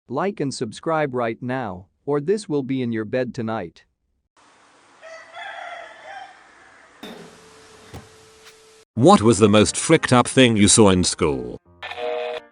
Like and subscribe right now, or this will be in your bed tonight. What was the most fricked up thing you saw in school?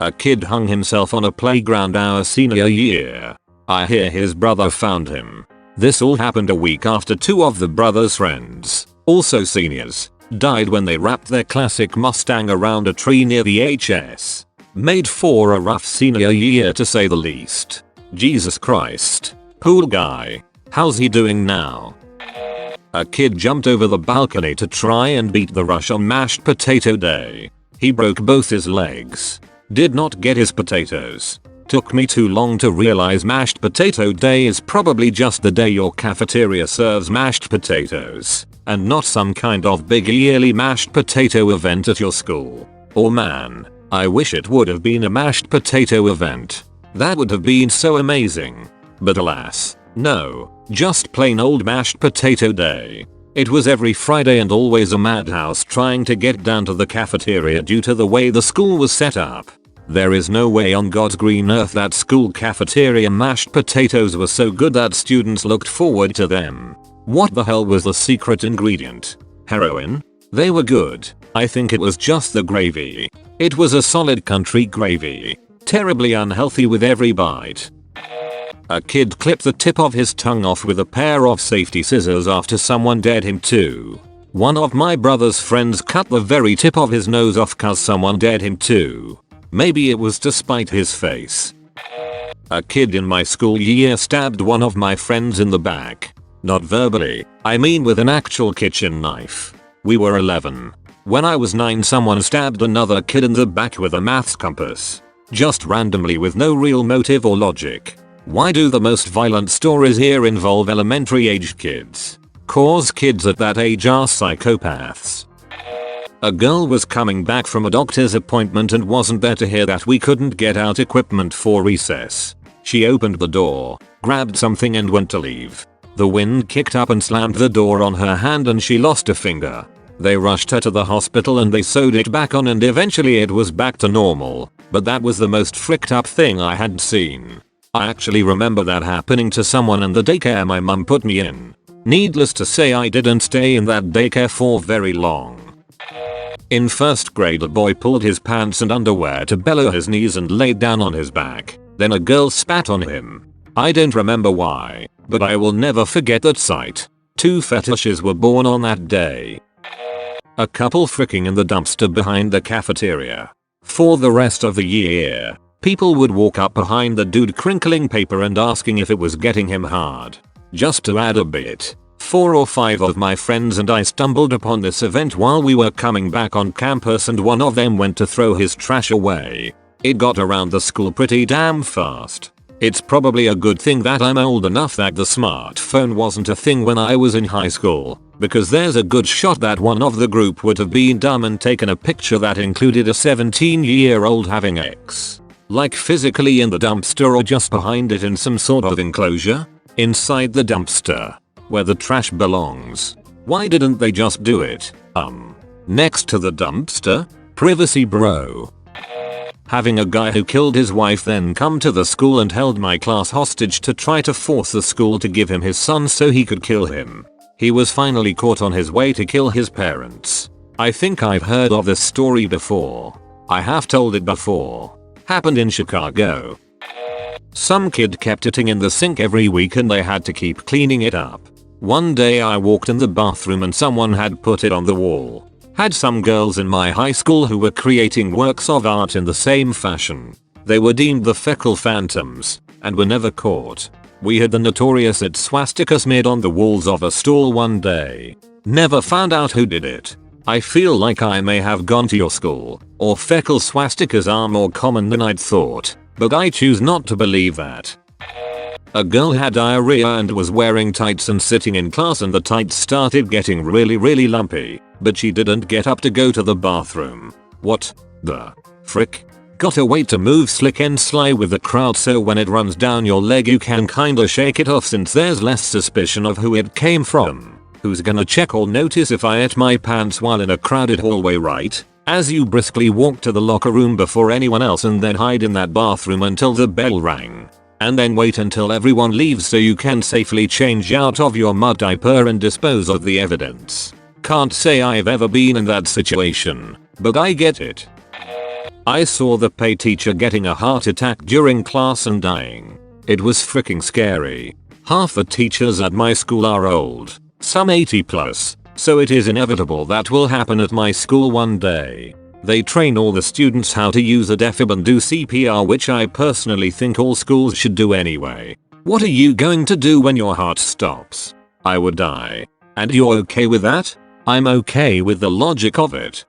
A kid hung himself on a playground our senior year. I hear his brother found him. This all happened a week after two of the brother's friends, also seniors, died when they wrapped their classic Mustang around a tree near the HS. Made for a rough senior year to say the least. Jesus Christ. Poor guy. How's he doing now? A kid jumped over the balcony to try and beat the rush on mashed potato day. He broke both his legs. Did not get his potatoes. Took me too long to realize mashed potato day is probably just the day your cafeteria serves mashed potatoes, and not some kind of big yearly mashed potato event at your school. Oh man, I wish it would have been a mashed potato event. That would have been so amazing. But alas, no, just plain old mashed potato day. It was every Friday and always a madhouse trying to get down to the cafeteria due to the way the school was set up. There is no way on God's green earth that school cafeteria mashed potatoes were so good that students looked forward to them. What the hell was the secret ingredient? Heroin? They were good. I think it was just the gravy. It was a solid country gravy. Terribly unhealthy with every bite. A kid clipped the tip of his tongue off with a pair of safety scissors after someone dared him to. One of my brother's friends cut the very tip of his nose off cause someone dared him to. Maybe it was to spite his face. A kid in my school year stabbed one of my friends in the back. Not verbally, I mean with an actual kitchen knife. We were 11. When I was 9, someone stabbed another kid in the back with a maths compass. Just randomly with no real motive or logic. Why do the most violent stories here involve elementary aged kids? Cause kids at that age are psychopaths. A girl was coming back from a doctor's appointment and wasn't there to hear that we couldn't get out equipment for recess. She opened the door, grabbed something and went to leave. The wind kicked up and slammed the door on her hand and she lost a finger. They rushed her to the hospital and they sewed it back on and eventually it was back to normal. But that was the most fricked up thing I had seen. I actually remember that happening to someone in the daycare my mum put me in. Needless to say, I didn't stay in that daycare for very long. In first grade, a boy pulled his pants and underwear to below his knees and laid down on his back. Then a girl spat on him. I don't remember why, but I will never forget that sight. 2 fetishes were born on that day. A couple fricking in the dumpster behind the cafeteria. For the rest of the year, people would walk up behind the dude crinkling paper and asking if it was getting him hard. Just to add a bit, 4 or 5 of my friends and I stumbled upon this event while we were coming back on campus and one of them went to throw his trash away. It got around the school pretty damn fast. It's probably a good thing that I'm old enough that the smartphone wasn't a thing when I was in high school, because there's a good shot that one of the group would have been dumb and taken a picture that included a 17-year-old having sex. Like physically in the dumpster or just behind it in some sort of enclosure? Inside the dumpster. Where the trash belongs. Why didn't they just do it? Next to the dumpster? Privacy bro. Having a guy who killed his wife then come to the school and held my class hostage to try to force the school to give him his son so he could kill him. He was finally caught on his way to kill his parents. I think I've heard of this story before. I have told it before. Happened in Chicago. Some kid kept eating in the sink every week and they had to keep cleaning it up. One day I walked in the bathroom and someone had put it on the wall. Had some girls in my high school who were creating works of art in the same fashion. They were deemed the fecal phantoms and were never caught. We had the notorious swastikas made on the walls of a stall one day. Never found out who did it. I feel like I may have gone to your school, or fecal swastikas are more common than I'd thought, but I choose not to believe that. A girl had diarrhea and was wearing tights and sitting in class and the tights started getting really lumpy, but she didn't get up to go to the bathroom. What the frick? Gotta wait to move slick and sly with the crowd so when it runs down your leg you can kinda shake it off since there's less suspicion of who it came from. Who's gonna check or notice if I ate my pants while in a crowded hallway, right? As you briskly walk to the locker room before anyone else and then hide in that bathroom until the bell rang. and then wait until everyone leaves so you can safely change out of your mud diaper and dispose of the evidence. Can't say I've ever been in that situation, but I get it. I saw the PE teacher getting a heart attack during class and dying. It was freaking scary. Half the teachers at my school are old, some 80 plus, so it is inevitable that will happen at my school one day. They train all the students how to use a defib and do CPR, which I personally think all schools should do anyway. What are you going to do when your heart stops? I would die. And you're okay with that? I'm okay with the logic of it.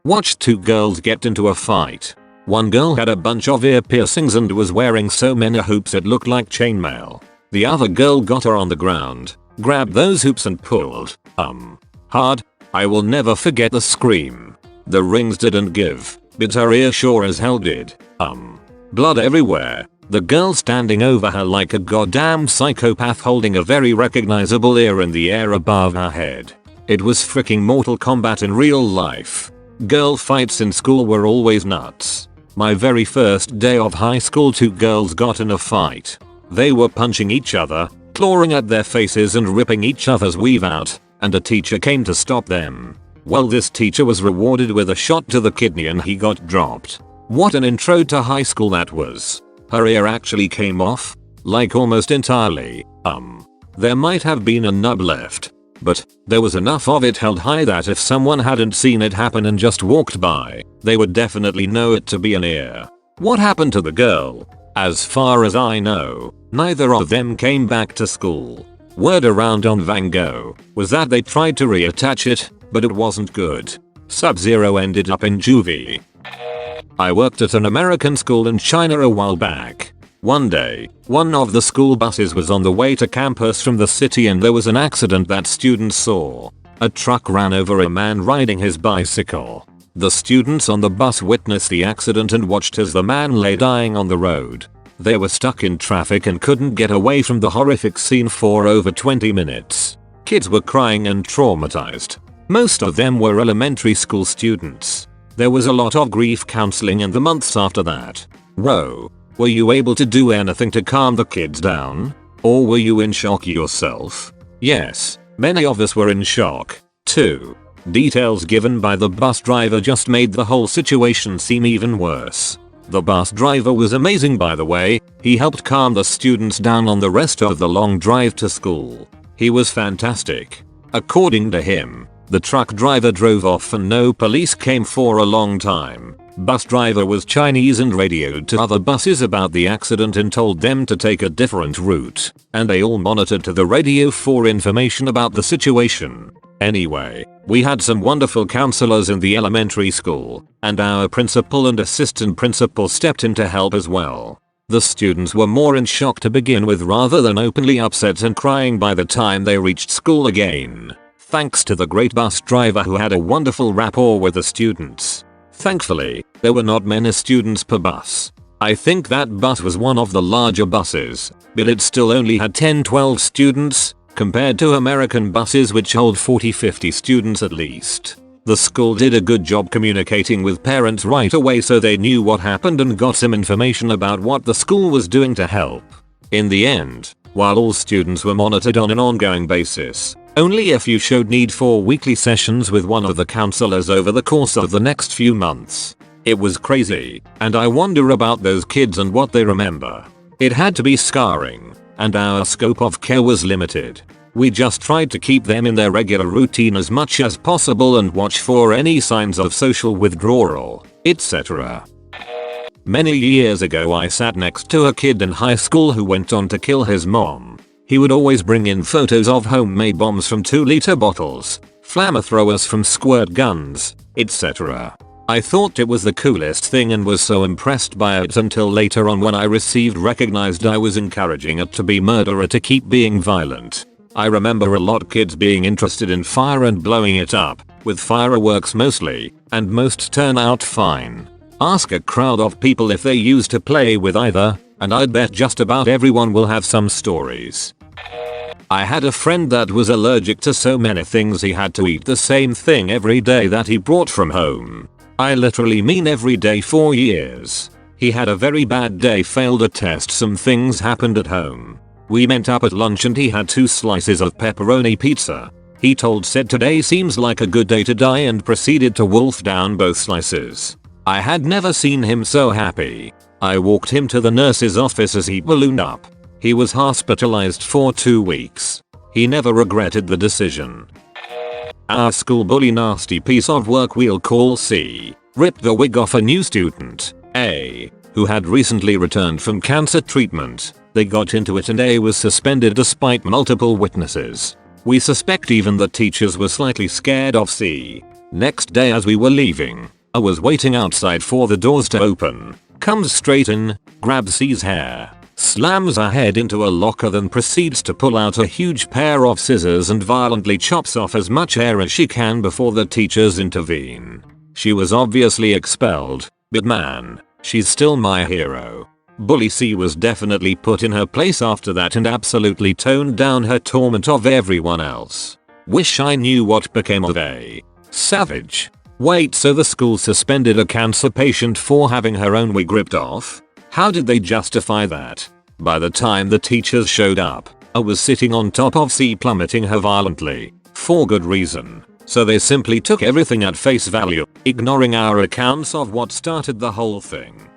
Watched two girls get into a fight. One girl had a bunch of ear piercings and was wearing so many hoops it looked like chainmail. The other girl got her on the ground, grabbed those hoops and pulled, hard. I will never forget the scream. The rings didn't give, but her ear sure as hell did. Blood everywhere. The girl standing over her like a goddamn psychopath holding a very recognizable ear in the air above her head. It was freaking Mortal Kombat in real life. Girl fights in school were always nuts. My very first day of high school, two girls got in a fight. They were punching each other, clawing at their faces and ripping each other's weave out, and a teacher came to stop them. Well, this teacher was rewarded with a shot to the kidney and he got dropped. What an intro to high school that was. Her ear actually came off, like almost entirely. There might have been a nub left, but there was enough of it held high that if someone hadn't seen it happen and just walked by, they would definitely know it to be an ear. What happened to the girl? As far as I know, neither of them came back to school. Word around on Vango was that they tried to reattach it, but it wasn't good. Sub-Zero ended up in juvie. I worked at an American school in China a while back. One day, one of the school buses was on the way to campus from the city and there was an accident that students saw. A truck ran over a man riding his bicycle. The students on the bus witnessed the accident and watched as the man lay dying on the road. They were stuck in traffic and couldn't get away from the horrific scene for over 20 minutes. Kids were crying and traumatized. Most of them were elementary school students. There was a lot of grief counseling in the months after that. Whoa. Were you able to do anything to calm the kids down? Or were you in shock yourself? Yes, many of us were in shock, too. Details given by the bus driver just made the whole situation seem even worse. The bus driver was amazing, by the way. He helped calm the students down on the rest of the long drive to school. He was fantastic. According to him, the truck driver drove off and no police came for a long time. Bus driver was Chinese and radioed to other buses about the accident and told them to take a different route, and they all monitored to the radio for information about the situation. Anyway, we had some wonderful counselors in the elementary school, and our principal and assistant principal stepped in to help as well. The students were more in shock to begin with rather than openly upset and crying by the time they reached school again. Thanks to the great bus driver who had a wonderful rapport with the students. Thankfully, there were not many students per bus. I think that bus was one of the larger buses, but it still only had 10-12 students, compared to American buses which hold 40-50 students at least. The school did a good job communicating with parents right away so they knew what happened and got some information about what the school was doing to help. In the end, while all students were monitored on an ongoing basis, only a few showed need for weekly sessions with one of the counselors over the course of the next few months. It was crazy, and I wonder about those kids and what they remember. It had to be scarring, and our scope of care was limited. We just tried to keep them in their regular routine as much as possible and watch for any signs of social withdrawal, etc. Many years ago I sat next to a kid in high school who went on to kill his mom. He would always bring in photos of homemade bombs from 2-liter bottles, flamethrowers from squirt guns, etc. I thought it was the coolest thing and was so impressed by it until later on when I recognized I was encouraging it to be murderer to keep being violent. I remember a lot of kids being interested in fire and blowing it up, with fireworks mostly, and most turn out fine. Ask a crowd of people if they used to play with either, and I'd bet just about everyone will have some stories. I had a friend that was allergic to so many things he had to eat the same thing every day that he brought from home. I literally mean every day for years. He had a very bad day, failed a test, some things happened at home. We met up at lunch and he had 2 slices of pepperoni pizza. He said today seems like a good day to die and proceeded to wolf down both slices. I had never seen him so happy. I walked him to the nurse's office as he ballooned up. He was hospitalized for 2 weeks. He never regretted the decision. Our school bully, nasty piece of work we'll call C, ripped the wig off a new student, A, who had recently returned from cancer treatment. They got into it and A was suspended despite multiple witnesses. We suspect even the teachers were slightly scared of C. Next day as we were leaving, I was waiting outside for the doors to open. Comes straight in, grabs C's hair, slams her head into a locker, then proceeds to pull out a huge pair of scissors and violently chops off as much hair as she can before the teachers intervene. She was obviously expelled, but man, she's still my hero. Bully C was definitely put in her place after that and absolutely toned down her torment of everyone else. Wish I knew what became of A. Savage. Wait, so the school suspended a cancer patient for having her own wig ripped off? How did they justify that? By the time the teachers showed up, I was sitting on top of C plummeting her violently, for good reason. So they simply took everything at face value, ignoring our accounts of what started the whole thing.